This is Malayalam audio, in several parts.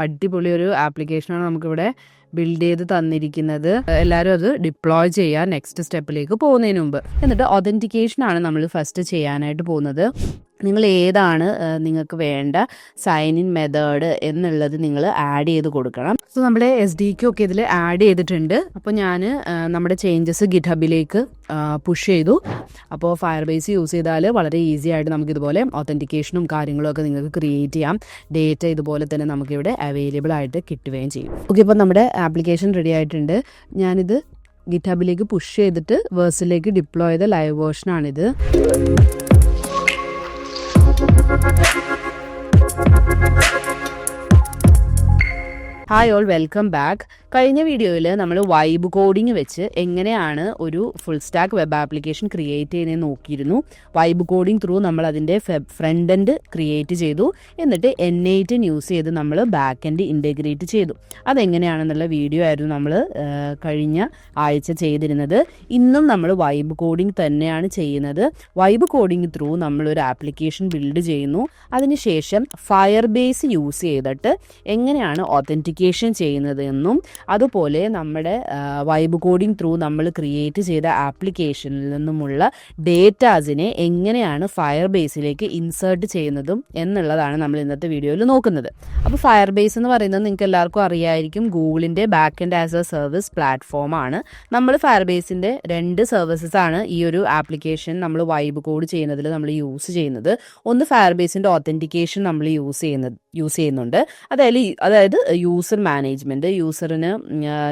അടിപൊളി ഒരു ആപ്ലിക്കേഷനാണ് നമുക്കിവിടെ ബിൽഡ് ചെയ്ത് തന്നിരിക്കുന്നത്. എല്ലാവരും അത് ഡിപ്ലോയ് ചെയ്യാൻ നെക്സ്റ്റ് സ്റ്റെപ്പിലേക്ക് പോകുന്നതിന് മുമ്പ്. എന്നിട്ട് ഒതൻറ്റിക്കേഷനാണ് നമ്മൾ ഫസ്റ്റ് ചെയ്യാനായിട്ട് പോകുന്നത്. നിങ്ങൾ ഏതാണ് നിങ്ങൾക്ക് വേണ്ട സൈൻ ഇൻ മെത്തേഡ് എന്നുള്ളത് നിങ്ങൾ ആഡ് ചെയ്ത് കൊടുക്കണം. സോ നമ്മുടെ SDK ഒക്കെ ഇതിൽ ആഡ് ചെയ്തിട്ടുണ്ട്. അപ്പോൾ ഞാൻ നമ്മുടെ ചേഞ്ചസ് ഗിറ്റ്ഹബിലേക്ക് പുഷ് ചെയ്തു. അപ്പോൾ ഫയർബേസ് യൂസ് ചെയ്താൽ വളരെ ഈസി ആയിട്ട് നമുക്കിതുപോലെ ഒതൻറ്റിക്കേഷനും കാര്യങ്ങളും ഒക്കെ നിങ്ങൾക്ക് ക്രിയേറ്റ് ചെയ്യാം. ഡേറ്റ ഇതുപോലെ തന്നെ നമുക്കിവിടെ അവൈലബിൾ ആയിട്ട് കിട്ടുകയും ചെയ്യും. ഓക്കെ, ഇപ്പോൾ നമ്മുടെ ആപ്ലിക്കേഷൻ റെഡി ആയിട്ടുണ്ട്. ഞാനിത് ഗിറ്റ്ഹബിലേക്ക് പുഷ് ചെയ്തിട്ട് വേഴ്സിലേക്ക് ഡിപ്ലോയ് ചെയ്ത ലൈവ് വേർഷനാണിത്. Hi all, welcome back. കഴിഞ്ഞ വീഡിയോയിൽ നമ്മൾ വൈബ് കോഡിങ് വെച്ച് എങ്ങനെയാണ് ഒരു full stack web application create ചെയ്യുന്നതെന്ന് നോക്കിയിരുന്നു. വൈബ് കോഡിങ് ത്രൂ നമ്മൾ അതിൻ്റെ ഫ്രണ്ട് എൻഡ് ക്രിയേറ്റ് ചെയ്തു. എന്നിട്ട് N8 യൂസ് ചെയ്ത് നമ്മൾ ബാക്ക് എൻഡ് ഇൻറ്റഗ്രേറ്റ് ചെയ്തു. അതെങ്ങനെയാണെന്നുള്ള വീഡിയോ ആയിരുന്നു നമ്മൾ കഴിഞ്ഞ ആഴ്ച ചെയ്തിരുന്നത്. ഇന്നും നമ്മൾ വൈബ് കോഡിങ് തന്നെയാണ് ചെയ്യുന്നത്. വൈബ് കോഡിങ് ത്രൂ നമ്മളൊരു ആപ്ലിക്കേഷൻ ബിൽഡ് ചെയ്യുന്നു. അതിനുശേഷം ഫയർബേസ് യൂസ് ചെയ്തിട്ട് എങ്ങനെയാണ് ഒതൻറ്റിക്കേഷൻ ചെയ്യുന്നത് എന്നും അതുപോലെ നമ്മുടെ വൈബ് കോഡിംഗ് ത്രൂ നമ്മൾ ക്രിയേറ്റ് ചെയ്ത ആപ്ലിക്കേഷനിൽ നിന്നുമുള്ള ഡേറ്റാസിനെ എങ്ങനെയാണ് ഫയർബേസിലേക്ക് ഇൻസേർട്ട് ചെയ്യുന്നതും എന്നുള്ളതാണ് നമ്മൾ ഇന്നത്തെ വീഡിയോയിൽ നോക്കുന്നത്. അപ്പോൾ ഫയർബേസ് എന്ന് പറയുന്നത് നിങ്ങൾക്ക് എല്ലാവർക്കും അറിയായിരിക്കും, ഗൂഗിളിൻ്റെ back end as a service പ്ലാറ്റ്ഫോമാണ്. നമ്മൾ ഫയർബേസിൻ്റെ 2 സർവീസസ് ആണ് ഈ ഒരു ആപ്ലിക്കേഷൻ നമ്മൾ വൈബ് കോഡ് ചെയ്യുന്നതിൽ നമ്മൾ യൂസ് ചെയ്യുന്നത്. ഒന്ന് ഫയർബേസിൻ്റെ ഒതൻറ്റിക്കേഷൻ നമ്മൾ യൂസ് ചെയ്യുന്നുണ്ട്. അതായത് യൂസർ മാനേജ്മെൻറ്റ്, യൂസറിന്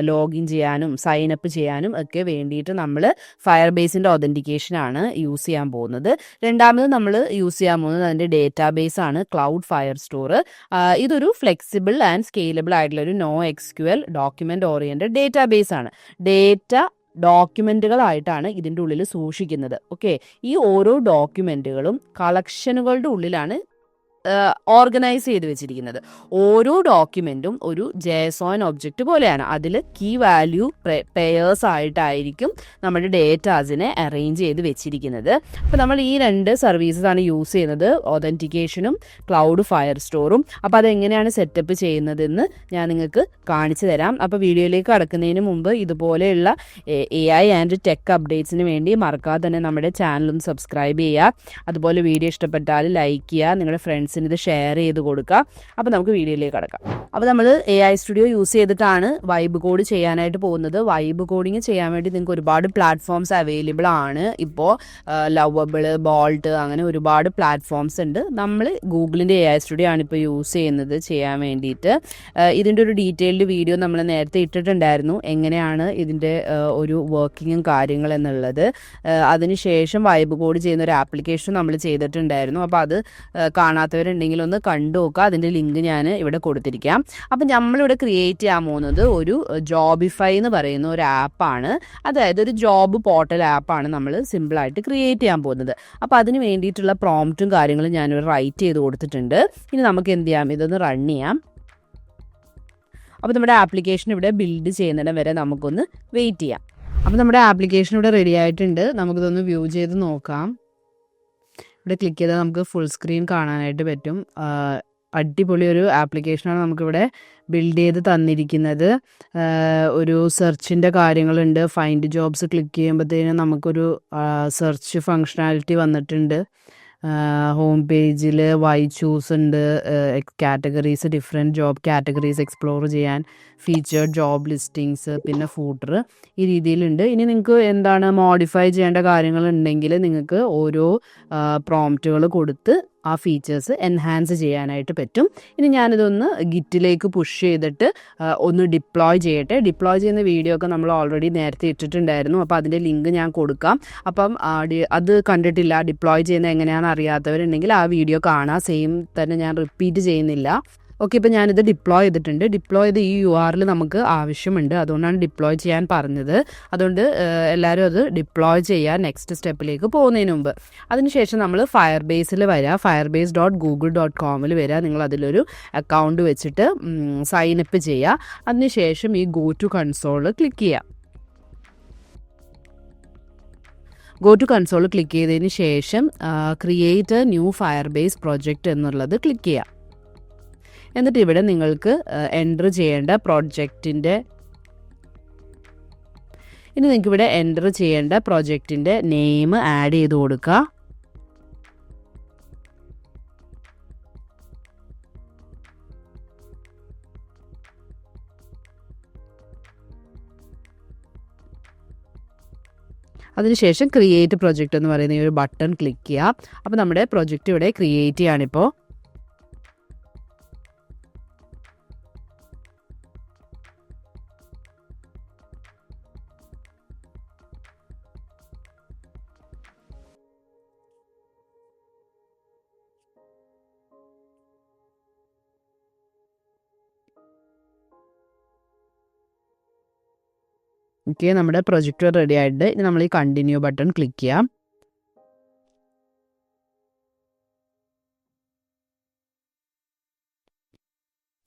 ലോഗിൻ ചെയ്യാനും സൈൻ അപ്പ് ചെയ്യാനും ഒക്കെ വേണ്ടിയിട്ട് നമ്മൾ ഫയർബേസിൻ്റെ ഒതൻറ്റിക്കേഷനാണ് യൂസ് ചെയ്യാൻ പോകുന്നത്. രണ്ടാമത് നമ്മൾ യൂസ് ചെയ്യാൻ പോകുന്നത് അതിൻ്റെ ഡേറ്റാബേസ് ആണ്, ക്ലൗഡ് ഫയർ സ്റ്റോർ. ഇതൊരു ഫ്ലെക്സിബിൾ ആൻഡ് സ്കെയിലബിൾ ആയിട്ടുള്ള ഒരു NoSQL ഡോക്യുമെൻ്റ് ഓറിയൻറ്റഡ് ഡേറ്റാബേസ് ആണ്. ഡോക്യുമെൻറ്റുകളായിട്ടാണ് ഇതിൻ്റെ ഉള്ളിൽ സൂക്ഷിക്കുന്നത്. ഓക്കെ, ഈ ഓരോ ഡോക്യുമെൻറ്റുകളും കളക്ഷനുകളുടെ ഉള്ളിലാണ് ഓർഗനൈസ് ചെയ്ത് വെച്ചിരിക്കുന്നത്. ഓരോ ഡോക്യുമെൻറ്റും ഒരു JSON ഒബ്ജക്റ്റ് പോലെയാണ്. അതിൽ കീ വാല്യൂ പെയേഴ്സ് ആയിട്ടായിരിക്കും നമ്മുടെ ഡേറ്റാസിനെ അറേഞ്ച് ചെയ്ത് വെച്ചിരിക്കുന്നത്. അപ്പോൾ നമ്മൾ ഈ 2 സർവീസസ് ആണ് യൂസ് ചെയ്യുന്നത്, ഒതൻറ്റിക്കേഷനും ക്ലൗഡ് ഫയർ സ്റ്റോറും. അപ്പോൾ അതെങ്ങനെയാണ് സെറ്റപ്പ് ചെയ്യുന്നതെന്ന് ഞാൻ നിങ്ങൾക്ക് കാണിച്ചു തരാം. അപ്പോൾ വീഡിയോയിലേക്ക് കടക്കുന്നതിന് മുമ്പ് ഇതുപോലെയുള്ള AI ആൻഡ് ടെക് അപ്ഡേറ്റ്സിന് വേണ്ടി മറക്കാതെ തന്നെ നമ്മുടെ ചാനലും സബ്സ്ക്രൈബ് ചെയ്യുക. അതുപോലെ വീഡിയോ ഇഷ്ടപ്പെട്ടാൽ ലൈക്ക് ചെയ്യുക, നിങ്ങളുടെ ഫ്രണ്ട്സിന് ഇത് ഷെയർ ചെയ്ത് കൊടുക്കുക. അപ്പോൾ നമുക്ക് വീഡിയോയിലേക്ക് കടക്കാം. അപ്പോൾ നമ്മൾ AI സ്റ്റുഡിയോ യൂസ് ചെയ്തിട്ടാണ് വൈബ് കോഡ് ചെയ്യാനായിട്ട് പോകുന്നത്. വൈബ് കോഡിങ് ചെയ്യാൻ വേണ്ടി നിങ്ങൾക്ക് ഒരുപാട് പ്ലാറ്റ്ഫോംസ് അവൈലബിൾ ആണ്. ഇപ്പോൾ ലവബിൾ, ബോൾട്ട്, അങ്ങനെ ഒരുപാട് പ്ലാറ്റ്ഫോംസ് ഉണ്ട്. നമ്മൾ ഗൂഗിളിൻ്റെ AI സ്റ്റുഡിയോ ആണ് ഇപ്പോൾ യൂസ് ചെയ്യുന്നത് ചെയ്യാൻ വേണ്ടിയിട്ട്. ഇതിൻ്റെ ഒരു ഡീറ്റെയിൽഡ് വീഡിയോ നമ്മൾ നേരത്തെ ഇട്ടിട്ടുണ്ടായിരുന്നു, എങ്ങനെയാണ് ഇതിൻ്റെ ഒരു വർക്കിങ്ങും കാര്യങ്ങൾ എന്നുള്ളത്. അതിനുശേഷം വൈബ് കോഡ് ചെയ്യുന്ന ഒരു ആപ്ലിക്കേഷൻ നമ്മൾ ചെയ്തിട്ടുണ്ടായിരുന്നു. അപ്പോൾ അത് കാണാത്തവരുണ്ടെങ്കിൽ ഒന്ന് കണ്ടു നോക്കുക. അതിൻ്റെ ലിങ്ക് ഞാൻ ഇവിടെ കൊടുത്തിരിക്കാം. അപ്പം നമ്മളിവിടെ ക്രിയേറ്റ് ചെയ്യാൻ പോകുന്നത് ഒരു ജോബിഫൈ എന്ന് പറയുന്ന ഒരു ആപ്പാണ്. അതായത് ഒരു ജോബ് പോർട്ടൽ ആപ്പാണ് നമ്മൾ സിമ്പിളായിട്ട് ക്രിയേറ്റ് ചെയ്യാൻ പോകുന്നത്. അപ്പോൾ അതിന് വേണ്ടിയിട്ടുള്ള പ്രോംപ്റ്റും കാര്യങ്ങളും ഞാനിവിടെ റൈറ്റ് ചെയ്ത് കൊടുത്തിട്ടുണ്ട്. ഇനി നമുക്ക് എന്ത് ചെയ്യാം, ഇതൊന്ന് റൺ ചെയ്യാം. അപ്പോൾ നമ്മുടെ ആപ്ലിക്കേഷൻ ഇവിടെ ബിൽഡ് ചെയ്യുന്നിടം വരെ നമുക്കൊന്ന് വെയിറ്റ് ചെയ്യാം. അപ്പോൾ നമ്മുടെ ആപ്ലിക്കേഷൻ ഇവിടെ റെഡി ആയിട്ടുണ്ട്. നമുക്കിതൊന്ന് വ്യൂ ചെയ്ത് നോക്കാം. ഇവിടെ ക്ലിക്ക് ചെയ്താൽ നമുക്ക് ഫുൾ സ്ക്രീൻ കാണാനായിട്ട് പറ്റും. അടിപൊളി ഒരു ആപ്ലിക്കേഷനാണ് നമുക്കിവിടെ ബിൽഡ് ചെയ്ത് തന്നിരിക്കുന്നത്. ഒരു സെർച്ചിൻ്റെ കാര്യങ്ങളുണ്ട്. ഫൈൻഡ് ജോബ്സ് ക്ലിക്ക് ചെയ്യുമ്പോഴത്തേനും നമുക്കൊരു സെർച്ച് ഫങ്ഷനാലിറ്റി വന്നിട്ടുണ്ട്. ഹോം പേജിൽ വൈ ചൂസ് ഉണ്ട്, categories, different job categories explore ചെയ്യാൻ, ഫീച്ചേർഡ് ജോബ് ലിസ്റ്റിങ്സ്, പിന്നെ ഫൂട്ടർ, ഈ രീതിയിലുണ്ട്. ഇനി നിങ്ങൾക്ക് എന്താണ് മോഡിഫൈ ചെയ്യേണ്ട കാര്യങ്ങളുണ്ടെങ്കിൽ നിങ്ങൾക്ക് ഓരോ പ്രോംപ്റ്റുകൾ കൊടുത്ത് ആ ഫീച്ചേഴ്സ് എൻഹാൻസ് ചെയ്യാനായിട്ട് പറ്റും. ഇനി ഞാനിതൊന്ന് ഗിറ്റിലേക്ക് പുഷ് ചെയ്തിട്ട് ഒന്ന് ഡിപ്ലോയ് ചെയ്യട്ടെ. ഡിപ്ലോയ് ചെയ്യുന്ന വീഡിയോ ഒക്കെ നമ്മൾ ഓൾറെഡി നേരത്തെ ഇട്ടിട്ടുണ്ടായിരുന്നു. അപ്പോൾ അതിൻ്റെ ലിങ്ക് ഞാൻ കൊടുക്കാം. അപ്പം അത് കണ്ടിട്ടില്ല, ഡിപ്ലോയ് ചെയ്യുന്നത് എങ്ങനെയാണെന്ന് അറിയാത്തവരുണ്ടെങ്കിൽ ആ വീഡിയോ കാണാം. സെയിം തന്നെ ഞാൻ റിപ്പീറ്റ് ചെയ്യുന്നില്ല. ഓക്കെ, ഇപ്പോൾ ഞാനിത് ഡിപ്ലോയ് ചെയ്തിട്ടുണ്ട്. ഡിപ്ലോയ് ചെയ്ത് ഈ URL നമുക്ക് ആവശ്യമുണ്ട്, അതുകൊണ്ടാണ് ഡിപ്ലോയ് ചെയ്യാൻ പറഞ്ഞത്. അതുകൊണ്ട് എല്ലാവരും അത് ഡിപ്ലോയ് ചെയ്യുക നെക്സ്റ്റ് സ്റ്റെപ്പിലേക്ക് പോകുന്നതിന് മുമ്പ്. അതിനുശേഷം നമ്മൾ ഫയർബേസിൽ വരിക, firebase.google.com വരിക. നിങ്ങൾ അതിലൊരു അക്കൗണ്ട് വെച്ചിട്ട് സൈൻ അപ്പ് ചെയ്യുക. അതിനുശേഷം ഈ ഗോ ടു കൺസോൾ ക്ലിക്ക് ചെയ്യുക. ഗോ ടു കൺസോൾ ക്ലിക്ക് ചെയ്തതിന് ശേഷം create A new Firebase project എന്നുള്ളത് ക്ലിക്ക് ചെയ്യുക. എന്നിട്ട് ഇവിടെ നിങ്ങൾക്ക് എൻ്റർ ചെയ്യേണ്ട പ്രോജക്റ്റിൻ്റെ ഇനി നിങ്ങൾക്ക് ഇവിടെ എൻ്റർ ചെയ്യേണ്ട പ്രോജക്റ്റിൻ്റെ നെയിം ആഡ് ചെയ്ത് കൊടുക്കുക. അതിനുശേഷം ക്രിയേറ്റ് പ്രൊജക്റ്റ് എന്ന് പറയുന്ന ഈ ഒരു ബട്ടൺ ക്ലിക്ക് ചെയ്യുക. അപ്പോൾ നമ്മുടെ പ്രൊജക്റ്റ് ഇവിടെ ക്രിയേറ്റ് ചെയ്യാണിപ്പോൾ. ഓക്കെ, നമ്മുടെ പ്രൊജക്റ്റ് റെഡി ആയിട്ട് ഇനി നമ്മൾ ഈ കണ്ടിന്യൂ ബട്ടൺ ക്ലിക്ക് ചെയ്യാം.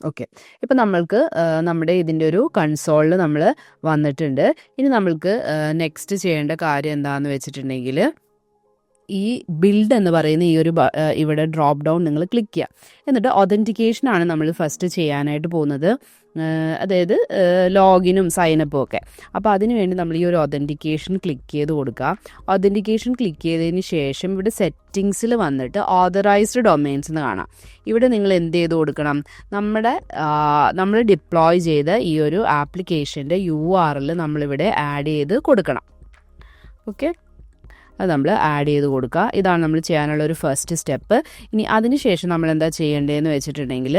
ഓക്കെ, ഇപ്പം നമ്മൾക്ക് നമ്മുടെ ഇതിൻ്റെ ഒരു കൺസോളിൽ നമ്മൾ വന്നിട്ടുണ്ട്. ഇനി നമ്മൾക്ക് നെക്സ്റ്റ് ചെയ്യേണ്ട കാര്യം എന്താണെന്ന് വെച്ചിട്ടുണ്ടെങ്കിൽ ഈ ബിൽഡ് എന്ന് പറയുന്ന ഈ ഒരു ഇവിടെ ഡ്രോപ്പ് ഡൗൺ നിങ്ങൾ ക്ലിക്ക് ചെയ്യുക. എന്നിട്ട് ഒതൻറ്റിക്കേഷൻ ആണ് നമ്മൾ ഫസ്റ്റ് ചെയ്യാനായിട്ട് പോകുന്നത്, അതായത് ലോഗിനും സൈനപ്പും ഒക്കെ. അപ്പോൾ അതിന് വേണ്ടി നമ്മൾ ഈ ഒരു ഒതൻറ്റിക്കേഷൻ ക്ലിക്ക് ചെയ്ത് കൊടുക്കുക. ഒതൻറ്റിക്കേഷൻ ക്ലിക്ക് ചെയ്തതിന് ശേഷം ഇവിടെ സെറ്റിങ്സിൽ വന്നിട്ട് ഓതറൈസ്ഡ് ഡൊമെയിൻസ് എന്ന് കാണാം. ഇവിടെ നിങ്ങൾ എന്ത് ചെയ്ത് കൊടുക്കണം, നമ്മൾ ഡിപ്ലോയ് ചെയ്ത ഈ ഒരു ആപ്ലിക്കേഷൻ്റെ URL നമ്മളിവിടെ ആഡ് ചെയ്ത് കൊടുക്കണം. ഓക്കെ, അത് നമ്മൾ ആഡ് ചെയ്ത് കൊടുക്കുക. ഇതാണ് നമ്മൾ ചെയ്യാനുള്ള ഒരു ഫസ്റ്റ് സ്റ്റെപ്പ്. ഇനി അതിന് ശേഷം നമ്മൾ എന്താ ചെയ്യേണ്ടതെന്ന് വെച്ചിട്ടുണ്ടെങ്കിൽ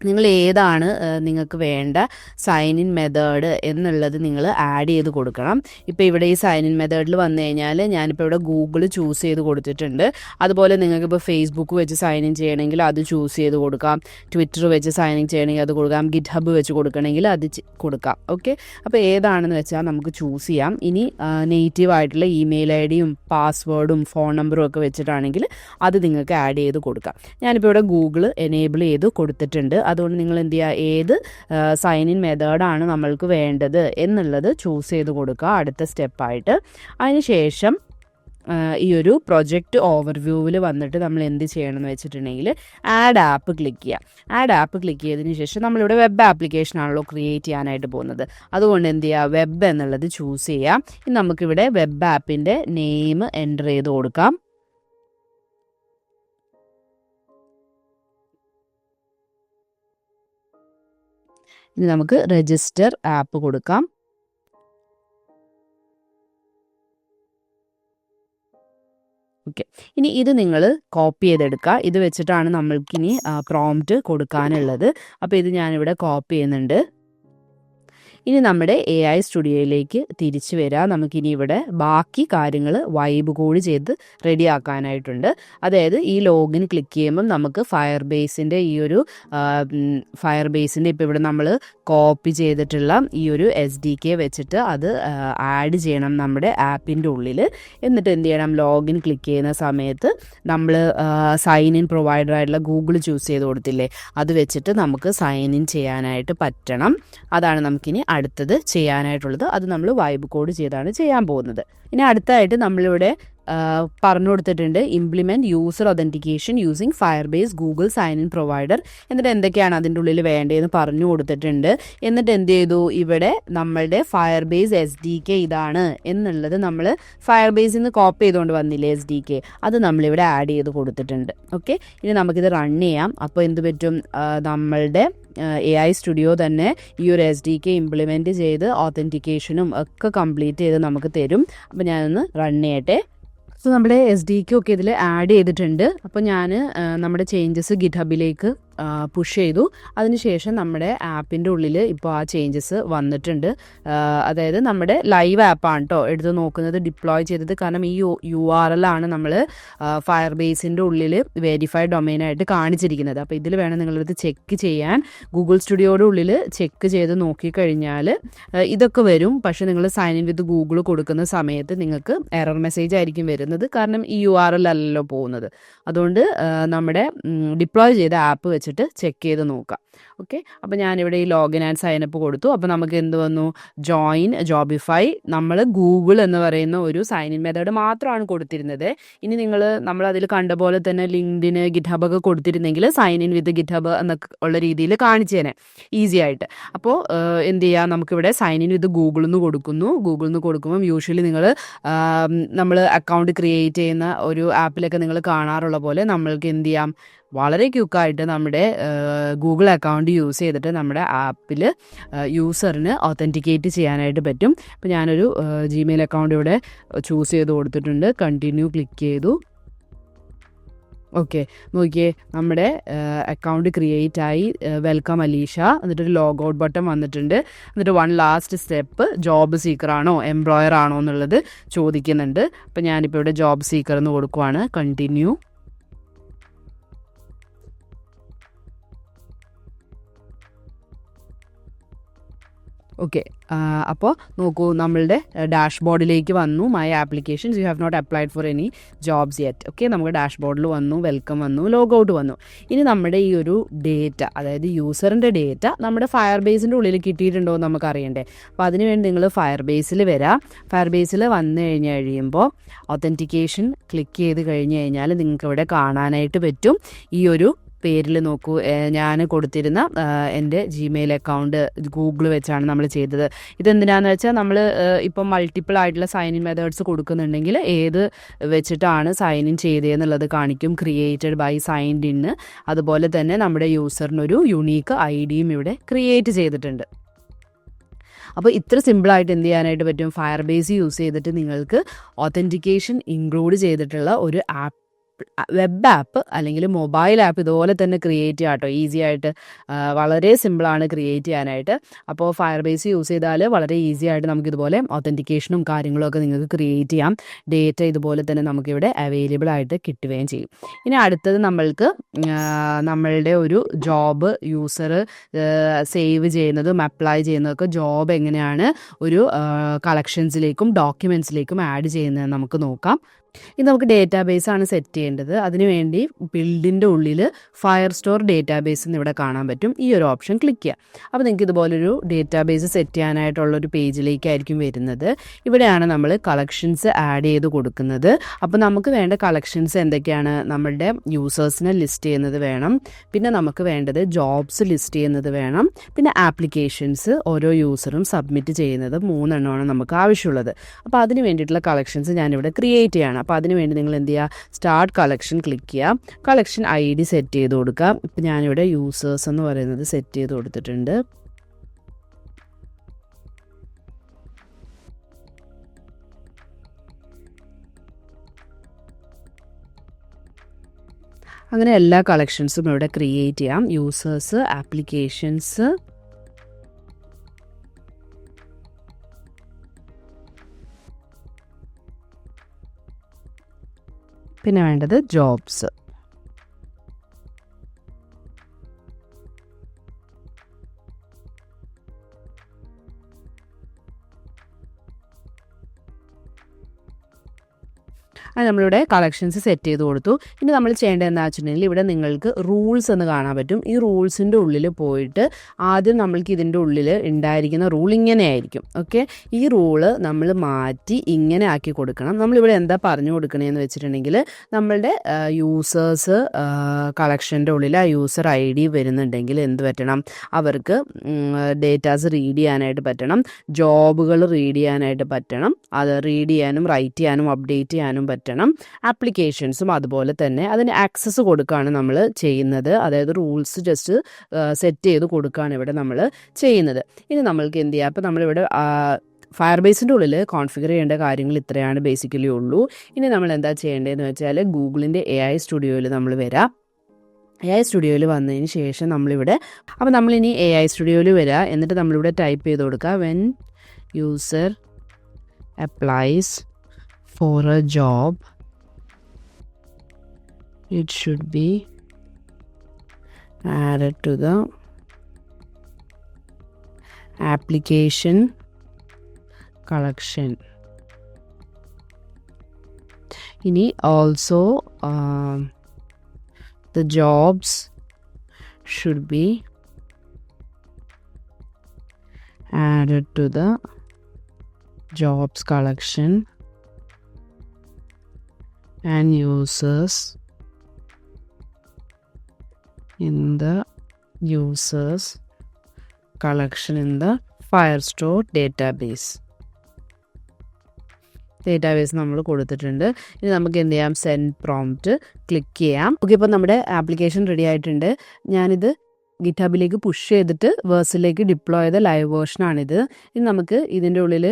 നിങ്ങൾ ഏതാണ് നിങ്ങൾക്ക് വേണ്ട സൈൻ ഇൻ മെത്തേഡ് എന്നുള്ളത് നിങ്ങൾ ആഡ് ചെയ്ത് കൊടുക്കണം. ഇപ്പോൾ ഇവിടെ ഈ സൈൻ ഇൻ മെത്തേഡിൽ വന്നു കഴിഞ്ഞാൽ ഞാനിപ്പോൾ ഇവിടെ ഗൂഗിൾ ചൂസ് ചെയ്ത് കൊടുത്തിട്ടുണ്ട്. അതുപോലെ നിങ്ങൾക്കിപ്പോൾ ഫേസ്ബുക്ക് വെച്ച് സൈൻ ഇൻ ചെയ്യണമെങ്കിൽ അത് ചൂസ് ചെയ്ത് കൊടുക്കാം, ട്വിറ്റർ വെച്ച് സൈൻ ഇൻ ചെയ്യണമെങ്കിൽ അത് കൊടുക്കാം, ഗിറ്റ്ഹബ് വെച്ച് കൊടുക്കണമെങ്കിൽ അത് കൊടുക്കാം. ഓക്കെ, അപ്പോൾ ഏതാണെന്ന് വെച്ചാൽ നമുക്ക് ചൂസ് ചെയ്യാം. ഇനി നേറ്റീവ് ആയിട്ടുള്ള ഇമെയിൽ ID-യും പാസ്വേഡും ഫോൺ നമ്പറും ഒക്കെ വെച്ചിട്ടാണെങ്കിൽ അത് നിങ്ങൾക്ക് ആഡ് ചെയ്ത് കൊടുക്കാം. ഞാനിപ്പോൾ ഇവിടെ ഗൂഗിൾ എനേബിൾ ചെയ്ത് കൊടുത്തിട്ടുണ്ട്. അതുകൊണ്ട് നിങ്ങൾ എന്ത് ചെയ്യുക, ഏത് സൈൻ ഇൻ മെത്തേഡാണ് നമ്മൾക്ക് വേണ്ടത് എന്നുള്ളത് ചൂസ് ചെയ്ത് കൊടുക്കുക അടുത്ത സ്റ്റെപ്പായിട്ട്. അതിനുശേഷം ഈ ഒരു പ്രൊജക്റ്റ് ഓവർവ്യൂവിൽ വന്നിട്ട് നമ്മൾ എന്ത് ചെയ്യണമെന്ന് വെച്ചിട്ടുണ്ടെങ്കിൽ ആഡ് ആപ്പ് ക്ലിക്ക് ചെയ്യുക. ആഡ് ആപ്പ് ക്ലിക്ക് ചെയ്തതിന് ശേഷം നമ്മളിവിടെ വെബ് ആപ്ലിക്കേഷൻ ആണല്ലോ ക്രിയേറ്റ് ചെയ്യാനായിട്ട് പോകുന്നത്. അതുകൊണ്ട് എന്ത് ചെയ്യുക, വെബ് എന്നുള്ളത് ചൂസ് ചെയ്യാം. ഇനി നമുക്കിവിടെ വെബ് ആപ്പിൻ്റെ നെയിം എൻ്റർ ചെയ്ത് കൊടുക്കാം. ഇനി നമുക്ക് രജിസ്റ്റർ ആപ്പ് കൊടുക്കാം. ഓക്കെ, ഇനി ഇത് നിങ്ങൾ കോപ്പി ചെയ്തെടുക്കുക. ഇത് വെച്ചിട്ടാണ് നമ്മൾക്കിനി പ്രോംപ്റ്റ് കൊടുക്കാനുള്ളത്. അപ്പോൾ ഇത് ഞാനിവിടെ കോപ്പി ചെയ്യുന്നുണ്ട്. ഇനി നമ്മുടെ AI സ്റ്റുഡിയോയിലേക്ക് തിരിച്ചു വരാം. നമുക്കിനി ഇവിടെ ബാക്കി കാര്യങ്ങൾ വൈബ് കൂടി ചെയ്ത് റെഡിയാക്കാനായിട്ടുണ്ട്. അതായത് ഈ ലോഗിൻ ക്ലിക്ക് ചെയ്യുമ്പം നമുക്ക് ഫയർബേസിൻ്റെ ഇപ്പോൾ ഇവിടെ നമ്മൾ കോപ്പി ചെയ്തിട്ടുള്ള ഈ ഒരു SDK വെച്ചിട്ട് അത് ആഡ് ചെയ്യണം നമ്മുടെ ആപ്പിൻ്റെ ഉള്ളിൽ. എന്നിട്ട് എന്ത് ചെയ്യണം, ലോഗിൻ ക്ലിക്ക് ചെയ്യുന്ന സമയത്ത് നമ്മൾ സൈൻ ഇൻ പ്രൊവൈഡർ ആയിട്ടുള്ള ഗൂഗിൾ ചൂസ് ചെയ്ത് കൊടുത്തില്ലേ, അത് വെച്ചിട്ട് നമുക്ക് സൈൻ ഇൻ ചെയ്യാനായിട്ട് പറ്റണം. അതാണ് നമുക്കിനി അടുത്തത് ചെയ്യാനായിട്ടുള്ളത്. അത് നമ്മൾ വൈബ് കോഡ് ചെയ്താണ് ചെയ്യാൻ പോകുന്നത്. ഇനി അടുത്തായിട്ട് നമ്മളിവിടെ പറഞ്ഞു കൊടുത്തിട്ടുണ്ട് implement user authentication using Firebase Google sign in provider. എന്നിട്ട് എന്തൊക്കെയാണ് അതിൻ്റെ ഉള്ളിൽ വേണ്ടതെന്ന് പറഞ്ഞു കൊടുത്തിട്ടുണ്ട്. എന്നിട്ട് എന്ത് ചെയ്തു, ഇവിടെ നമ്മളുടെ ഫയർബേസ് SDK ഇതാണ് എന്നുള്ളത് നമ്മൾ ഫയർബേസിൽ നിന്ന് കോപ്പി ചെയ്തുകൊണ്ട് വന്നില്ലേ SDK, അത് നമ്മളിവിടെ ആഡ് ചെയ്ത് കൊടുത്തിട്ടുണ്ട്. ഓക്കെ, ഇനി നമുക്കിത് റൺ ചെയ്യാം. അപ്പോൾ എന്ത് പറ്റും, നമ്മളുടെ AI സ്റ്റുഡിയോ തന്നെ ഈ ഒരു SDK ഇംപ്ലിമെൻറ്റ് ചെയ്ത് ഓതൻറ്റിക്കേഷനും ഒക്കെ കംപ്ലീറ്റ് ചെയ്ത് നമുക്ക് തരും. അപ്പോൾ ഞാനൊന്ന് റൺ ചെയ്യട്ടെ. സോ നമ്മുടെ SDK ഒക്കെ ഇതിൽ ആഡ് ചെയ്തിട്ടുണ്ട്. അപ്പോൾ ഞാൻ നമ്മുടെ ചേഞ്ചസ് ഗിറ്റ്ഹബിലേക്ക് പുഷ് ചെയ്തു. അതിനുശേഷം നമ്മുടെ ആപ്പിൻ്റെ ഉള്ളിൽ ഇപ്പോൾ ആ ചേഞ്ചസ് വന്നിട്ടുണ്ട്. അതായത് നമ്മുടെ ലൈവ് ആപ്പാണ് കേട്ടോ എടുത്ത് നോക്കുന്നത്, ഡിപ്ലോയ് ചെയ്തത്. കാരണം ഈ URL ആണ് നമ്മൾ ഫയർബേസിൻ്റെ ഉള്ളിൽ വെരിഫൈഡ് ഡൊമെയിനായിട്ട് കാണിച്ചിരിക്കുന്നത്. അപ്പോൾ ഇതിൽ വേണം നിങ്ങളിത് ചെക്ക് ചെയ്യാൻ. ഗൂഗിൾ സ്റ്റുഡിയോയുടെ ഉള്ളിൽ ചെക്ക് ചെയ്ത് നോക്കിക്കഴിഞ്ഞാൽ ഇതൊക്കെ വരും. പക്ഷേ നിങ്ങൾ സൈൻ ഇൻ വിത്ത് ഗൂഗിൾ കൊടുക്കുന്ന സമയത്ത് നിങ്ങൾക്ക് എറർ മെസ്സേജ് ആയിരിക്കും വരുന്നത്. കാരണം ഈ URL അല്ലല്ലോ പോകുന്നത്. അതുകൊണ്ട് നമ്മുടെ ഡിപ്ലോയ് ചെയ്ത ആപ്പ് വെച്ചിട്ട് ചെക്ക് ചെയ്ത് നോക്കാം. ഓക്കെ, അപ്പോൾ ഞാനിവിടെ ഈ ലോഗിൻ ആൻഡ് സൈനപ്പ് കൊടുത്തു. അപ്പോൾ നമുക്ക് എന്ത് വന്നു? ജോയിൻ ജോബിഫൈ. നമ്മൾ ഗൂഗിൾ എന്ന് പറയുന്ന ഒരു സൈൻ ഇൻ മെത്തേഡ് മാത്രമാണ് കൊടുത്തിരുന്നത്. ഇനി നമ്മൾ അതിൽ കണ്ട പോലെ തന്നെ ലിങ്ക്ഡിന്, ഗിറ്റ്ഹബ് ഒക്കെ കൊടുത്തിരുന്നെങ്കിൽ സൈൻ ഇൻ വിത്ത് ഗിറ്റ്ഹബ് എന്നൊക്കെ ഉള്ള രീതിയിൽ കാണിച്ചു തന്നെ ഈസി ആയിട്ട്. അപ്പോൾ എന്ത് ചെയ്യുക, നമുക്കിവിടെ സൈൻ ഇൻ വിത്ത് ഗൂഗിളിൽ നിന്ന് കൊടുക്കുന്നു. ഗൂഗിളിൽ നിന്ന് കൊടുക്കുമ്പം യൂഷ്വലി നമ്മൾ അക്കൗണ്ട് ക്രിയേറ്റ് ചെയ്യുന്ന ഒരു ആപ്പിലൊക്കെ നിങ്ങൾ കാണാറുള്ള പോലെ നമ്മൾക്ക് എന്ത് ചെയ്യാം, വളരെ ക്വിക്കായിട്ട് നമ്മുടെ ഗൂഗിൾ അക്കൗണ്ട് യൂസ് ചെയ്തിട്ട് നമ്മുടെ ആപ്പിൽ യൂസറിന് ഒത്തൻറ്റിക്കേറ്റ് ചെയ്യാനായിട്ട് പറ്റും. അപ്പോൾ ഞാനൊരു ജിമെയിൽ അക്കൗണ്ട് ഇവിടെ ചൂസ് ചെയ്ത് കൊടുത്തിട്ടുണ്ട്. കണ്ടിന്യൂ ക്ലിക്ക് ചെയ്തു. ഓക്കെ, നോക്കിയേ, നമ്മുടെ അക്കൗണ്ട് ക്രിയേറ്റ് ആയി. വെൽക്കം അലീഷ, എന്നിട്ടൊരു ലോഗ് ഔട്ട് ബട്ടൺ വന്നിട്ടുണ്ട്. എന്നിട്ട് വൺ ലാസ്റ്റ് സ്റ്റെപ്പ്, ജോബ് സീക്കറാണോ എംപ്ലോയർ ആണോ എന്നുള്ളത് ചോദിക്കുന്നുണ്ട്. അപ്പോൾ ഞാനിപ്പോൾ ഇവിടെ ജോബ് സീക്കർ എന്ന് കൊടുക്കുവാണ്. കണ്ടിന്യൂ. ഓക്കെ, അപ്പോൾ നോക്കൂ, നമ്മളുടെ ഡാഷ്ബോർഡിലേക്ക് വന്നു. My applications you have not applied for any jobs yet. Okay, നമുക്ക് ഡാഷ്ബോർഡിൽ വന്നു, വെൽക്കം വന്നു, ലോഗ് ഔട്ട് വന്നു. ഇനി നമ്മുടെ ഈ ഒരു ഡേറ്റ, അതായത് യൂസറിൻ്റെ ഡേറ്റ നമ്മുടെ ഫയർ ബേസിൻ്റെ ഉള്ളിൽ കിട്ടിയിട്ടുണ്ടോ എന്ന് നമുക്ക് അറിയണ്ടേ. അപ്പോൾ അതിനുവേണ്ടി നിങ്ങൾ ഫയർ ബേസിൽ വരാം. ഫയർ ബേസിൽ വന്നു കഴിയുമ്പോൾ ഒത്തൻറ്റിക്കേഷൻ ക്ലിക്ക് ചെയ്ത് കഴിഞ്ഞ് കഴിഞ്ഞാൽ നിങ്ങൾക്ക് ഇവിടെ കാണാനായിട്ട് പറ്റും. ഈ ഒരു പേരിൽ നോക്കൂ, ഞാൻ കൊടുത്തിരുന്ന എൻ്റെ ജിമെയിൽ അക്കൗണ്ട് ഗൂഗിൾ വെച്ചാണ് നമ്മൾ ചെയ്തത്. ഇതെന്തിനാന്ന് വെച്ചാൽ നമ്മൾ ഇപ്പം മൾട്ടിപ്പിൾ ആയിട്ടുള്ള സൈൻ ഇൻ മെത്തേഡ്സ് കൊടുക്കുന്നുണ്ടെങ്കിൽ ഏത് വെച്ചിട്ടാണ് സൈൻ ഇൻ ചെയ്തതെന്നുള്ളത് കാണിക്കും. Created by signed in. അതുപോലെ തന്നെ നമ്മുടെ യൂസറിനൊരു യുണീക്ക് ഐഡിയും ഇവിടെ ക്രിയേറ്റ് ചെയ്തിട്ടുണ്ട്. അപ്പോൾ ഇത്ര സിമ്പിളായിട്ട് എന്ത് ചെയ്യാനായിട്ട് പറ്റും, ഫയർ ബേസ് യൂസ് ചെയ്തിട്ട് നിങ്ങൾക്ക് ഒത്തൻറ്റിക്കേഷൻ ഇൻക്ലൂഡ് ചെയ്തിട്ടുള്ള ഒരു വെബ് ആപ്പ് അല്ലെങ്കിൽ മൊബൈൽ ആപ്പ് ഇതുപോലെ തന്നെ ക്രിയേറ്റ് ചെയ്യാം കേട്ടോ. ഈസി ആയിട്ട്, വളരെ സിമ്പിളാണ് ക്രിയേറ്റ് ചെയ്യാനായിട്ട്. അപ്പോൾ ഫയർ ബേസ് യൂസ് ചെയ്താൽ വളരെ ഈസി ആയിട്ട് നമുക്കിതുപോലെ ഒത്തൻറ്റിക്കേഷനും കാര്യങ്ങളൊക്കെ നിങ്ങൾക്ക് ക്രിയേറ്റ് ചെയ്യാം. ഡേറ്റ ഇതുപോലെ തന്നെ നമുക്കിവിടെ അവൈലബിൾ ആയിട്ട് കിട്ടുകയും ചെയ്യും. ഇനി അടുത്തത് നമ്മളുടെ ഒരു ജോബ് യൂസർ സേവ് ചെയ്യുന്നതും അപ്ലൈ ചെയ്യുന്നതൊക്കെ ജോബ് എങ്ങനെയാണ് ഒരു കളക്ഷൻസിലേക്കും ഡോക്യുമെൻറ്റ്സിലേക്കും ആഡ് ചെയ്യുന്നതെന്ന് നമുക്ക് നോക്കാം. ഇത് നമുക്ക് ഡേറ്റാബേസ് ആണ് സെറ്റ് ചെയ്യേണ്ടത്. അതിനുവേണ്ടി ബിൽഡിൻ്റെ ഉള്ളിൽ ഫയർ സ്റ്റോർ ഡേറ്റാബേസ് എന്ന് ഇവിടെ കാണാൻ പറ്റും. ഈ ഒരു ഓപ്ഷൻ ക്ലിക്ക് ചെയ്യുക. അപ്പോൾ നിങ്ങൾക്ക് ഇതുപോലൊരു ഡേറ്റാബേസ് സെറ്റ് ചെയ്യാനായിട്ടുള്ളൊരു പേജിലേക്കായിരിക്കും വരുന്നത്. ഇവിടെയാണ് നമ്മൾ കളക്ഷൻസ് ആഡ് ചെയ്ത് കൊടുക്കുന്നത്. അപ്പോൾ നമുക്ക് വേണ്ട കളക്ഷൻസ് എന്തൊക്കെയാണ്? നമ്മളുടെ യൂസേഴ്സിനെ ലിസ്റ്റ് ചെയ്യുന്നത് വേണം, പിന്നെ നമുക്ക് വേണ്ടത് ജോബ്സ് ലിസ്റ്റ് ചെയ്യുന്നത് വേണം, പിന്നെ ആപ്ലിക്കേഷൻസ് ഓരോ യൂസറും സബ്മിറ്റ് ചെയ്യുന്നത് 3 എണ്ണമാണ് നമുക്ക് ആവശ്യമുള്ളത്. അപ്പോൾ അതിന് വേണ്ടിയിട്ടുള്ള കളക്ഷൻസ് ഞാനിവിടെ ക്രിയേറ്റ് ചെയ്യണം. അപ്പോൾ അതിനുവേണ്ടി നിങ്ങൾ എന്ത് ചെയ്യുക, സ്റ്റാർട്ട് കളക്ഷൻ ക്ലിക്ക് ചെയ്യുക. കളക്ഷൻ ID സെറ്റ് ചെയ്ത് കൊടുക്കുക. ഇപ്പം ഞാനിവിടെ യൂസേഴ്സ് എന്ന് പറയുന്നത് സെറ്റ് ചെയ്ത് കൊടുത്തിട്ടുണ്ട്. അങ്ങനെ എല്ലാ കളക്ഷൻസും ഇവിടെ ക്രിയേറ്റ് ചെയ്യാം. യൂസേഴ്സ്, ആപ്ലിക്കേഷൻസ്, പിന്നെ വേണ്ടത് ജോബ്സ്. അത് നമ്മളിവിടെ കളക്ഷൻസ് സെറ്റ് ചെയ്ത് കൊടുത്തു. ഇനി നമ്മൾ ചെയ്യേണ്ടത് എന്താ വെച്ചിട്ടുണ്ടെങ്കിൽ ഇവിടെ നിങ്ങൾക്ക് റൂൾസ് എന്ന് കാണാൻ പറ്റും. ഈ റൂൾസിൻ്റെ ഉള്ളിൽ പോയിട്ട് ആദ്യം നമ്മൾക്ക് ഇതിൻ്റെ ഉള്ളിൽ ഉണ്ടായിരിക്കുന്ന റൂൾ ഇങ്ങനെ ആയിരിക്കും. ഓക്കെ, ഈ റൂള് നമ്മൾ മാറ്റി ഇങ്ങനെ ആക്കി കൊടുക്കണം. നമ്മളിവിടെ എന്താ പറഞ്ഞു കൊടുക്കണേന്ന് വെച്ചിട്ടുണ്ടെങ്കിൽ നമ്മളുടെ യൂസേഴ്സ് കളക്ഷൻ്റെ ഉള്ളിൽ ആ യൂസർ ID വരുന്നുണ്ടെങ്കിൽ എന്ത് പറ്റണം, അവർക്ക് ഡേറ്റാസ് റീഡ് ചെയ്യാനായിട്ട് പറ്റണം, ജോബുകൾ റീഡ് ചെയ്യാനായിട്ട് പറ്റണം, അത് റീഡ് ചെയ്യാനും റൈറ്റ് ചെയ്യാനും അപ്ഡേറ്റ് ചെയ്യാനും പറ്റണം, ആപ്ലിക്കേഷൻസും അതുപോലെ തന്നെ അതിന് ആക്സസ് കൊടുക്കുകയാണ് നമ്മൾ ചെയ്യുന്നത്. അതായത് റൂൾസ് ജസ്റ്റ് സെറ്റ് ചെയ്ത് കൊടുക്കുകയാണ് ഇവിടെ നമ്മൾ ചെയ്യുന്നത്. ഇനി നമ്മൾക്ക് എന്ത് ചെയ്യാം, അപ്പോൾ നമ്മളിവിടെ ഫയർ ബേസിൻ്റെ ഉള്ളിൽ കോൺഫിഗർ ചെയ്യേണ്ട കാര്യങ്ങൾ ഇത്രയാണ് ബേസിക്കലി ഉള്ളൂ. ഇനി നമ്മൾ എന്താ ചെയ്യേണ്ടതെന്ന് വെച്ചാൽ ഗൂഗിളിൻ്റെ AI സ്റ്റുഡിയോയിൽ നമ്മൾ വരാം. AI സ്റ്റുഡിയോയിൽ വന്നതിന് ശേഷം നമ്മളിവിടെ, അപ്പോൾ നമ്മളിനി AI സ്റ്റുഡിയോയിൽ വരിക. എന്നിട്ട് നമ്മളിവിടെ ടൈപ്പ് ചെയ്ത് കൊടുക്കുക, when user applies for a job it should be added to the application collection. also the jobs should be added to the jobs collection and users in the users collection in the Firestore database. Database നമ്മൾ കൊടുത്തിട്ടുണ്ട്. ഇനി നമുക്ക് എന്ത് ചെയ്യാം, സെൻഡ് പ്രോംപ്റ്റ് ക്ലിക്ക് ചെയ്യാം. ഓക്കെ, ഇപ്പോൾ നമ്മുടെ ആപ്ലിക്കേഷൻ റെഡി ആയിട്ടുണ്ട്. ഞാനിത് ഗിറ്റ്ഹബിലേക്ക് പുഷ് ചെയ്തിട്ട് വേഴ്സിലേക്ക് ഡിപ്ലോയ് ചെയ്ത ലൈവ് വേർഷനാണിത്. ഇനി നമുക്ക് ഇതിൻ്റെ ഉള്ളിൽ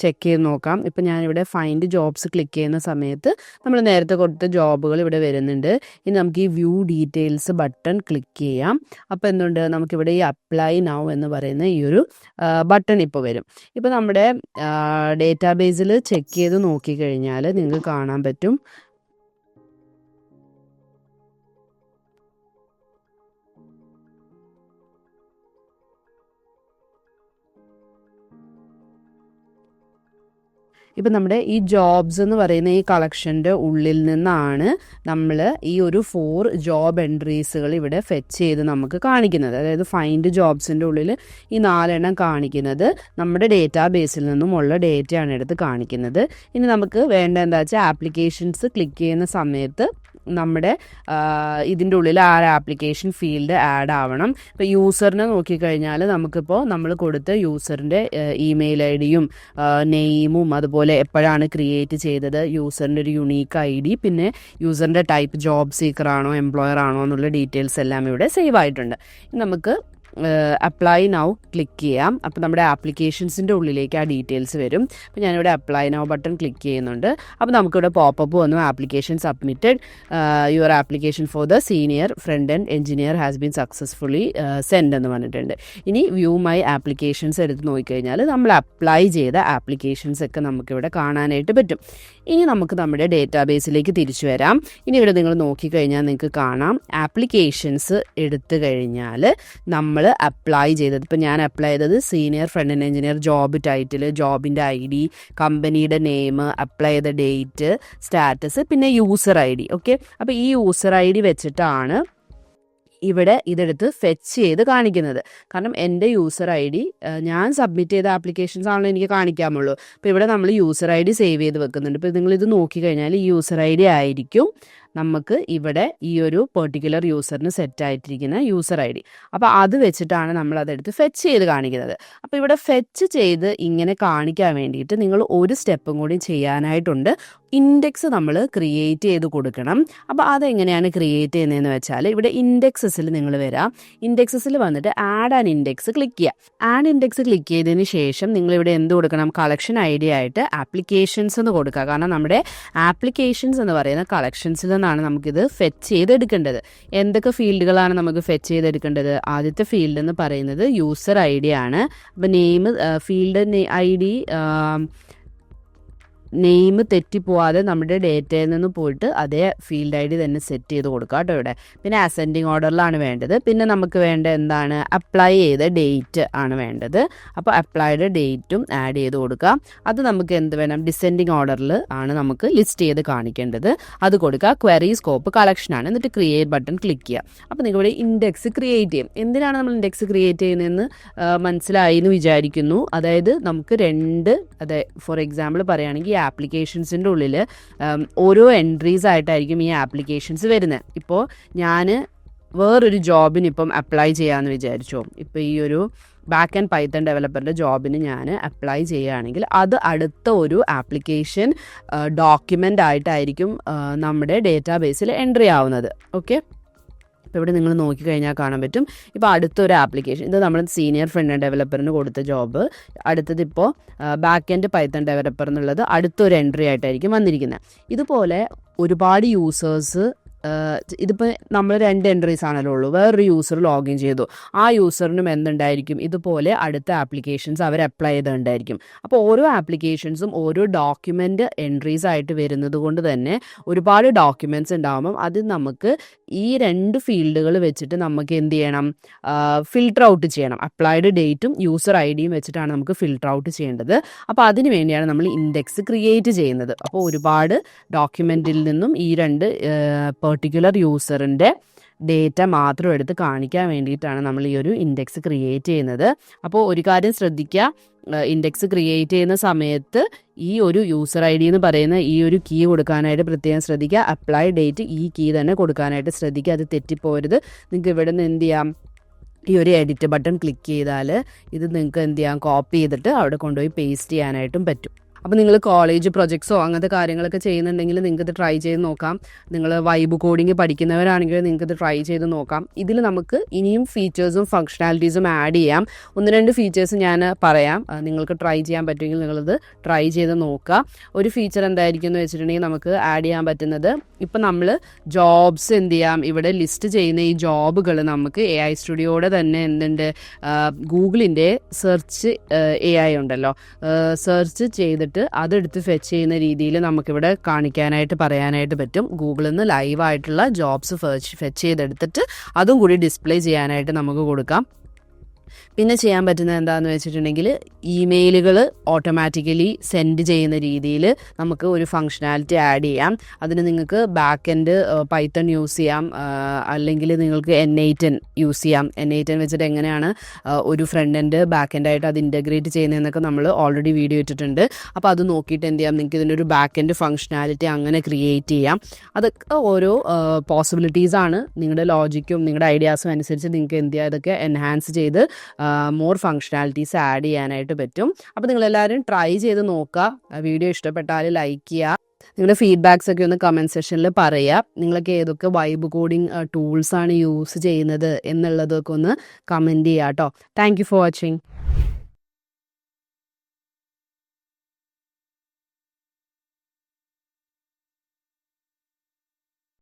ചെക്ക് ചെയ്ത് നോക്കാം. ഇപ്പം ഞാനിവിടെ ഫൈൻഡ് ജോബ്സ് ക്ലിക്ക് ചെയ്യുന്ന സമയത്ത് നമ്മൾ നേരത്തെ കൊടുത്ത ജോബുകൾ ഇവിടെ വരുന്നുണ്ട്. ഇനി നമുക്ക് ഈ വ്യൂ ഡീറ്റെയിൽസ് ബട്ടൺ ക്ലിക്ക് ചെയ്യാം. അപ്പോൾ എന്തുണ്ട്, നമുക്കിവിടെ ഈ അപ്ലൈ നൗ എന്ന് പറയുന്ന ഈ ഒരു ബട്ടൺ ഇപ്പോൾ വരും. ഇപ്പോൾ നമ്മുടെ ഡേറ്റാബേസിൽ ചെക്ക് ചെയ്ത് നോക്കിക്കഴിഞ്ഞാൽ നിങ്ങൾക്ക് കാണാൻ പറ്റും ഇപ്പം നമ്മുടെ ഈ ജോബ്സ് എന്ന് പറയുന്ന ഈ കളക്ഷൻ്റെ ഉള്ളിൽ നിന്നാണ് നമ്മൾ ഈ ഒരു 4 ജോബ് എൻട്രീസുകൾ ഇവിടെ ഫെച്ച് ചെയ്ത് നമുക്ക് കാണിക്കുന്നത്. അതായത് ഫൈൻഡ് ജോബ്സിൻ്റെ ഉള്ളിൽ ഈ 4 എണ്ണം കാണിക്കുന്നത് നമ്മുടെ ഡേറ്റാബേസിൽ നിന്നുമുള്ള ഡേറ്റയാണ് എടുത്ത് കാണിക്കുന്നത്. ഇനി നമുക്ക് വേണ്ട എന്താ വെച്ചാൽ ആപ്ലിക്കേഷൻസ് ക്ലിക്ക് ചെയ്യുന്ന സമയത്ത് നമ്മുടെ ഇതിൻ്റെ ഉള്ളിൽ ആ ആപ്ലിക്കേഷൻ ഫീൽഡ് ആഡ് ആവണം. ഇപ്പോൾ യൂസറിനെ നോക്കിക്കഴിഞ്ഞാൽ നമുക്കിപ്പോൾ നമ്മൾ കൊടുത്ത യൂസറിൻ്റെ ഇമെയിൽ ഐ ഡിയും നെയിമും അതുപോലെ എപ്പോഴാണ് ക്രിയേറ്റ് ചെയ്തത്, യൂസറിൻ്റെ ഒരു യുണീക്ക് ഐ ഡി, പിന്നെ യൂസറിൻ്റെ ടൈപ്പ് ജോബ് സീക്കർ ആണോ എംപ്ലോയർ ആണോ എന്നുള്ള ഡീറ്റെയിൽസ് എല്ലാം ഇവിടെ സേവ് ആയിട്ടുണ്ട്. നമുക്ക് അപ്ലൈ നൗ ക്ലിക്ക് ചെയ്യാം. അപ്പോൾ നമ്മുടെ ആപ്ലിക്കേഷൻസിൻ്റെ ഉള്ളിലേക്ക് ആ ഡീറ്റെയിൽസ് വരും. അപ്പോൾ ഞാനിവിടെ അപ്ലൈ നൗ ബട്ടൺ ക്ലിക്ക് ചെയ്യുന്നുണ്ട്. അപ്പോൾ നമുക്കിവിടെ പോപ്പപ്പ് വന്നു, application submitted, your application for the senior front end engineer has been successfully send എന്ന് പറഞ്ഞിട്ടുണ്ട്. ഇനി വ്യൂ മൈ ആപ്ലിക്കേഷൻസ് എടുത്ത് നോക്കിക്കഴിഞ്ഞാൽ നമ്മൾ അപ്ലൈ ചെയ്ത ആപ്ലിക്കേഷൻസ് ഒക്കെ നമുക്കിവിടെ കാണാനായിട്ട് പറ്റും. ഇനി നമുക്ക് നമ്മുടെ ഡേറ്റാബേസിലേക്ക് തിരിച്ചു വരാം. ഇനി ഇവിടെ നിങ്ങൾ നോക്കിക്കഴിഞ്ഞാൽ നിങ്ങൾക്ക് കാണാം ആപ്ലിക്കേഷൻസ് എടുത്തു കഴിഞ്ഞാൽ നമ്മൾ അപ്ലൈ ചെയ്തത്, ഇപ്പം ഞാൻ അപ്ലൈ ചെയ്തത് senior front end engineer, job title, ജോബിൻ്റെ ഐ ഡി, കമ്പനിയുടെ നെയിം, അപ്ലൈ ചെയ്ത ഡേറ്റ്, സ്റ്റാറ്റസ്, പിന്നെ യൂസർ ഐ ഡി. ഓക്കെ, അപ്പോൾ ഈ യൂസർ ഐ ഡി വെച്ചിട്ടാണ് ഇവിടെ ഇതെടുത്ത് ഫെച്ച് ചെയ്ത് കാണിക്കുന്നത്. കാരണം എൻ്റെ യൂസർ ഐ ഡി ഞാൻ സബ്മിറ്റ് ചെയ്ത ആപ്ലിക്കേഷൻസ് ആണല്ലോ എനിക്ക് കാണിക്കാമുള്ളൂ. അപ്പോൾ ഇവിടെ നമ്മൾ യൂസർ ഐ ഡി സേവ് ചെയ്ത് വെക്കുന്നുണ്ട്. ഇപ്പോൾ നിങ്ങളിത് നോക്കിക്കഴിഞ്ഞാൽ ഈ യൂസർ ഐ ഡി ആയിരിക്കും നമുക്ക് ഇവിടെ ഈ ഒരു പെർട്ടിക്കുലർ യൂസറിന് സെറ്റ് ആയിട്ടിരിക്കുന്ന യൂസർ ഐ ഡി. അപ്പോൾ അത് വെച്ചിട്ടാണ് നമ്മൾ അതെടുത്ത് ഫെച്ച് ചെയ്ത് കാണിക്കുന്നത്. അപ്പോൾ ഇവിടെ ഫെച്ച് ചെയ്ത് ഇങ്ങനെ കാണിക്കാൻ വേണ്ടിയിട്ട് നിങ്ങൾ ഒരു സ്റ്റെപ്പും കൂടി ചെയ്യാനായിട്ടുണ്ട്. ഇൻഡെക്സ് നമ്മൾ ക്രിയേറ്റ് ചെയ്ത് കൊടുക്കണം. അപ്പോൾ അതെങ്ങനെയാണ് ക്രിയേറ്റ് ചെയ്യുന്നതെന്ന് വെച്ചാൽ ഇവിടെ ഇൻഡെക്സസിൽ നിങ്ങൾ വരാം. ഇൻഡെക്സസിൽ വന്നിട്ട് ആഡ് ആൻ ഇൻഡെക്സ് ക്ലിക്ക് ചെയ്യുക. ആഡ് ഇൻഡെക്സ് ക്ലിക്ക് ചെയ്തതിന് ശേഷം നിങ്ങളിവിടെ എന്ത് കൊടുക്കണം, കളക്ഷൻ ഐ ഡി ആയിട്ട് ആപ്ലിക്കേഷൻസ് എന്ന് കൊടുക്കുക. കാരണം നമ്മുടെ ആപ്ലിക്കേഷൻസ് എന്ന് പറയുന്ന കളക്ഷൻസിൽ നിന്നാണ് നമുക്കിത് ഫെച്ച് ചെയ്തെടുക്കേണ്ടത്. എന്തൊക്കെ ഫീൽഡുകളാണ് നമുക്ക് ഫെച്ച് ചെയ്തെടുക്കേണ്ടത്? ആദ്യത്തെ ഫീൽഡ് എന്ന് പറയുന്നത് യൂസർ ഐ ഡി ആണ്. അപ്പോൾ name field I D name തെറ്റിപ്പോവാതെ നമ്മുടെ ഡേറ്റയിൽ നിന്ന് പോയിട്ട് അതേ ഫീൽഡ് ഐ ഡി തന്നെ സെറ്റ് ചെയ്ത് കൊടുക്കുക കേട്ടോ ഇവിടെ. പിന്നെ അസെൻഡിങ് ഓർഡറിലാണ് വേണ്ടത്. പിന്നെ നമുക്ക് വേണ്ട എന്താണ്, അപ്ലൈ ചെയ്ത ഡേറ്റ് ആണ് വേണ്ടത്. അപ്പോൾ അപ്ലൈഡ് ഡേറ്റും ആഡ് ചെയ്ത് കൊടുക്കുക. അത് നമുക്ക് എന്ത് വേണം, ഡിസെൻഡിങ് ഓർഡറിൽ ആണ് നമുക്ക് ലിസ്റ്റ് ചെയ്ത് കാണിക്കേണ്ടത്. അത് കൊടുക്കുക. ക്വയറി സ്കോപ്പ് കളക്ഷനാണ്. എന്നിട്ട് ക്രിയേറ്റ് ബട്ടൺ ക്ലിക്ക് ചെയ്യുക. അപ്പോൾ നിങ്ങളുടെ ഇൻഡെക്സ് ക്രിയേറ്റ് ചെയ്യും. എന്തിനാണ് നമ്മൾ ഇൻഡെക്സ് ക്രിയേറ്റ് ചെയ്യുന്നതെന്ന് മനസ്സിലായി എന്ന് വിചാരിക്കുന്നു. അതായത് നമുക്ക് ഫോർ എക്സാമ്പിൾ പറയുകയാണെങ്കിൽ ആപ്ലിക്കേഷൻസിൻ്റെ ഉള്ളിൽ ഓരോ എൻട്രീസ് ആയിട്ടായിരിക്കും ഈ ആപ്ലിക്കേഷൻസ് വരുന്നത്. ഇപ്പോൾ ഞാൻ വേറൊരു ജോബിന് ഇപ്പം അപ്ലൈ ചെയ്യാമെന്ന് വിചാരിച്ചോ. ഇപ്പോൾ ഈ ഒരു ബാക്ക് ആൻഡ് പൈത്തൺ ഡെവലപ്പറിൻ്റെ ജോബിന് ഞാൻ അപ്ലൈ ചെയ്യുകയാണെങ്കിൽ അത് അടുത്ത ഒരു ആപ്ലിക്കേഷൻ ഡോക്യുമെൻ്റ് ആയിട്ടായിരിക്കും നമ്മുടെ ഡേറ്റാബേസിൽ എൻട്രി ആവുന്നത്. ഓക്കെ, ഇപ്പോൾ ഇവിടെ നിങ്ങൾ നോക്കിക്കഴിഞ്ഞാൽ കാണാൻ പറ്റും. ഇപ്പോൾ അടുത്തൊരു ആപ്ലിക്കേഷൻ, ഇത് നമ്മൾ സീനിയർ ഫ്രണ്ട് എൻഡ് ഡെവലപ്പറിന് കൊടുത്ത ജോബ്, അടുത്തത് ഇപ്പോൾ ബാക്ക് എൻഡ് പൈത്തൺ ഡെവലപ്പർ എന്നുള്ളത് അടുത്തൊരു എൻട്രി ആയിട്ടായിരിക്കും വന്നിരിക്കുന്നത്. ഇതുപോലെ ഒരുപാട് യൂസേഴ്സ്, ഇതിപ്പോൾ നമ്മൾ 2 എൻട്രീസ് ആണല്ലോ ഉള്ളൂ. വേറൊരു യൂസർ ലോഗിൻ ചെയ്തു, ആ യൂസറിനും എന്തുണ്ടായിരിക്കും, ഇതുപോലെ അടുത്ത ആപ്ലിക്കേഷൻസ് അവർ അപ്ലൈ ചെയ്തിട്ടുണ്ടായിരിക്കും. അപ്പോൾ ഓരോ ആപ്ലിക്കേഷൻസും ഓരോ ഡോക്യുമെൻ്റ് എൻട്രീസ് ആയിട്ട് വരുന്നത് കൊണ്ട് തന്നെ ഒരുപാട് ഡോക്യുമെൻറ്റ്സ് ഉണ്ടാകുമ്പം അത് നമുക്ക് ഈ 2 ഫീൽഡുകൾ വെച്ചിട്ട് നമുക്ക് എന്ത് ചെയ്യണം, ഫിൽട്ടർ ഔട്ട് ചെയ്യണം. അപ്ലൈഡ് ഡേറ്റും യൂസർ ഐ ഡിയും വെച്ചിട്ടാണ് നമുക്ക് ഫിൽട്ടർ ഔട്ട് ചെയ്യേണ്ടത്. അപ്പോൾ അതിന് വേണ്ടിയാണ് നമ്മൾ ഇൻഡെക്സ് ക്രിയേറ്റ് ചെയ്യുന്നത്. അപ്പോൾ ഒരുപാട് ഡോക്യുമെൻറ്റിൽ നിന്നും ഈ 2 പെർട്ടിക്കുലർ യൂസറിൻ്റെ ഡേറ്റ മാത്രം എടുത്ത് കാണിക്കാൻ വേണ്ടിയിട്ടാണ് നമ്മൾ ഈ ഒരു ഇൻഡെക്സ് ക്രിയേറ്റ് ചെയ്യുന്നത്. അപ്പോൾ ഒരു കാര്യം ശ്രദ്ധിക്കുക, ഇൻഡെക്സ് ക്രിയേറ്റ് ചെയ്യുന്ന സമയത്ത് ഈ ഒരു യൂസർ ഐ ഡി എന്ന് പറയുന്ന ഈ ഒരു കീ കൊടുക്കാനായിട്ട് പ്രത്യേകം ശ്രദ്ധിക്കുക. അപ്ലൈ ഡേറ്റ് ഈ കീ തന്നെ കൊടുക്കാനായിട്ട് ശ്രദ്ധിക്കുക, അത് തെറ്റിപ്പോരുത്. നിങ്ങൾക്ക് ഇവിടെ നിന്ന് എന്ത് ചെയ്യാം, ഈ ഒരു എഡിറ്റ് ബട്ടൺ ക്ലിക്ക് ചെയ്താൽ ഇത് നിങ്ങൾക്ക് എന്ത് ചെയ്യാം, കോപ്പി ചെയ്തിട്ട് അവിടെ കൊണ്ടുപോയി പേസ്റ്റ് ചെയ്യാനായിട്ടും പറ്റും. അപ്പോൾ നിങ്ങൾ കോളേജ് പ്രൊജക്ട്സോ അങ്ങനത്തെ കാര്യങ്ങളൊക്കെ ചെയ്യുന്നുണ്ടെങ്കിൽ നിങ്ങൾക്ക് ഇത് ട്രൈ ചെയ്ത് നോക്കാം. നിങ്ങൾ വൈബ് കോഡിങ് പഠിക്കുന്നവരാണെങ്കിൽ നിങ്ങൾക്ക് ഇത് ട്രൈ ചെയ്ത് നോക്കാം. ഇതിൽ നമുക്ക് ഇനിയും ഫീച്ചേഴ്സും ഫങ്ഷണാലിറ്റീസും ആഡ് ചെയ്യാം. 1-2 ഫീച്ചേഴ്സ് ഞാൻ പറയാം, നിങ്ങൾക്ക് ട്രൈ ചെയ്യാൻ പറ്റുമെങ്കിൽ നിങ്ങളിത് ട്രൈ ചെയ്ത് നോക്കുക. ഒരു ഫീച്ചർ എന്തായിരിക്കും എന്ന് വെച്ചിട്ടുണ്ടെങ്കിൽ നമുക്ക് ആഡ് ചെയ്യാൻ പറ്റുന്നത്, ഇപ്പം നമ്മൾ ജോബ്സ് എന്ത് ചെയ്യാം, ഇവിടെ ലിസ്റ്റ് ചെയ്യുന്ന ഈ ജോബുകൾ നമുക്ക് AI സ്റ്റുഡിയോയുടെ തന്നെ എന്തുണ്ട്, ഗൂഗിളിൻ്റെ സെർച്ച് AI ഉണ്ടല്ലോ, സെർച്ച് ചെയ്തിട്ട് അതെടുത്ത് ഫെച്ച് ചെയ്യുന്ന രീതിയിൽ നമുക്കിവിടെ കാണിക്കാനായിട്ട് പറയാനായിട്ട് പറ്റും. ഗൂഗിളിൽ നിന്ന് ലൈവായിട്ടുള്ള ജോബ്സ് ഫെച്ച് ചെയ്തെടുത്തിട്ട് അതും കൂടി ഡിസ്പ്ലേ ചെയ്യാനായിട്ട് നമുക്ക് കൊടുക്കാം. പിന്നെ ചെയ്യാൻ പറ്റുന്നത് എന്താണെന്ന് വെച്ചിട്ടുണ്ടെങ്കിൽ ഇമെയിലുകൾ ഓട്ടോമാറ്റിക്കലി സെൻഡ് ചെയ്യുന്ന രീതിയിൽ നമുക്ക് ഒരു ഫങ്ഷനാലിറ്റി ആഡ് ചെയ്യാം. അതിന് നിങ്ങൾക്ക് ബാക്ക് എൻഡ് പൈത്തൺ യൂസ് ചെയ്യാം, അല്ലെങ്കിൽ നിങ്ങൾക്ക് N8 യൂസ് ചെയ്യാം. N8 വെച്ചിട്ട് എങ്ങനെയാണ് ഒരു ഫ്രണ്ട് എൻഡ് ബാക്ക് എൻഡായിട്ട് അത് ഇൻറ്റഗ്രേറ്റ് ചെയ്യുന്നതെന്നൊക്കെ നമ്മൾ ഓൾറെഡി വീഡിയോ ഇട്ടിട്ടുണ്ട്. അപ്പോൾ അത് നോക്കിയിട്ട് എന്ത് ചെയ്യാം, നിങ്ങൾക്ക് ഇതിൻ്റെ ഒരു ബാക്ക് എൻഡ് ഫങ്ഷനാലിറ്റി അങ്ങനെ ക്രിയേറ്റ് ചെയ്യാം. അതൊക്കെ ഓരോ പോസിബിലിറ്റീസാണ്. നിങ്ങളുടെ ലോജിക്കും നിങ്ങളുടെ ഐഡിയാസും അനുസരിച്ച് നിങ്ങൾക്ക് എന്ത് ചെയ്യാം, ഇതൊക്കെ എൻഹാൻസ് ചെയ്ത് മോർ ഫങ്ഷനാലിറ്റീസ് ആഡ് ചെയ്യാനായിട്ട് പറ്റും. അപ്പോൾ നിങ്ങളെല്ലാവരും ട്രൈ ചെയ്ത് നോക്കുക. വീഡിയോ ഇഷ്ടപ്പെട്ടാൽ ലൈക്ക് ചെയ്യുക. നിങ്ങളുടെ ഫീഡ്ബാക്സ് ഒക്കെ ഒന്ന് കമൻറ്റ് സെക്ഷനിൽ പറയുക. നിങ്ങളൊക്കെ ഏതൊക്കെ വൈബ് കോഡിങ് ടൂൾസാണ് യൂസ് ചെയ്യുന്നത് എന്നുള്ളതൊക്കെ ഒന്ന് കമൻറ്റ് ചെയ്യുക കേട്ടോ. Thank you for watching.